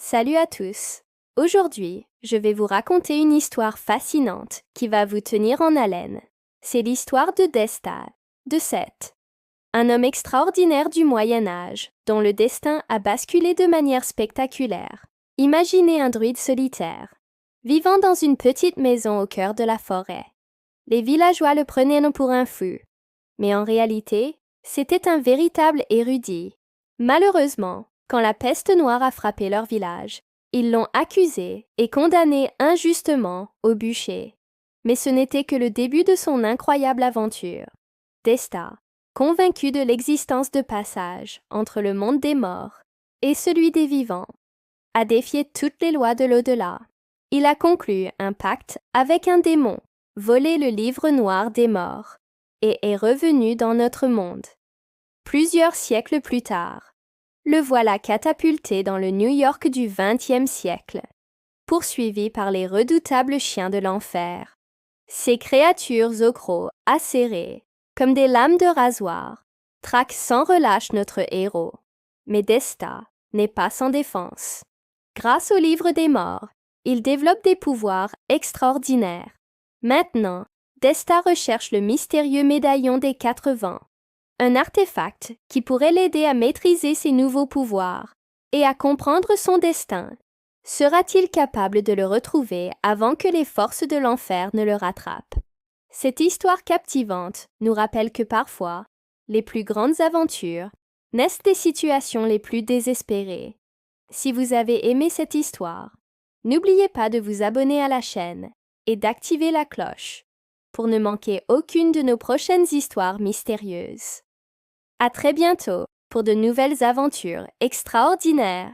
Salut à tous! Aujourd'hui, je vais vous raconter une histoire fascinante qui va vous tenir en haleine. C'est l'histoire de Desta, de Seth, un homme extraordinaire du Moyen Âge dont le destin a basculé de manière spectaculaire. Imaginez un druide solitaire, vivant dans une petite maison au cœur de la forêt. Les villageois le prenaient pour un fou, mais en réalité, c'était un véritable érudit. Malheureusement, quand la peste noire a frappé leur village, ils l'ont accusé et condamné injustement au bûcher. Mais ce n'était que le début de son incroyable aventure. Desta, convaincu de l'existence de passage entre le monde des morts et celui des vivants, a défié toutes les lois de l'au-delà. Il a conclu un pacte avec un démon, volé le livre noir des morts, et est revenu dans notre monde. Plusieurs siècles plus tard, le voilà catapulté dans le New York du XXe siècle, poursuivi par les redoutables chiens de l'enfer. Ces créatures au croc acérées, comme des lames de rasoir, traquent sans relâche notre héros. Mais Desta n'est pas sans défense. Grâce au livre des morts, il développe des pouvoirs extraordinaires. Maintenant, Desta recherche le mystérieux médaillon des 4 vents, un artefact qui pourrait l'aider à maîtriser ses nouveaux pouvoirs et à comprendre son destin. Sera-t-il capable de le retrouver avant que les forces de l'enfer ne le rattrapent? Cette histoire captivante nous rappelle que parfois, les plus grandes aventures naissent des situations les plus désespérées. Si vous avez aimé cette histoire, n'oubliez pas de vous abonner à la chaîne et d'activer la cloche pour ne manquer aucune de nos prochaines histoires mystérieuses. À très bientôt pour de nouvelles aventures extraordinaires.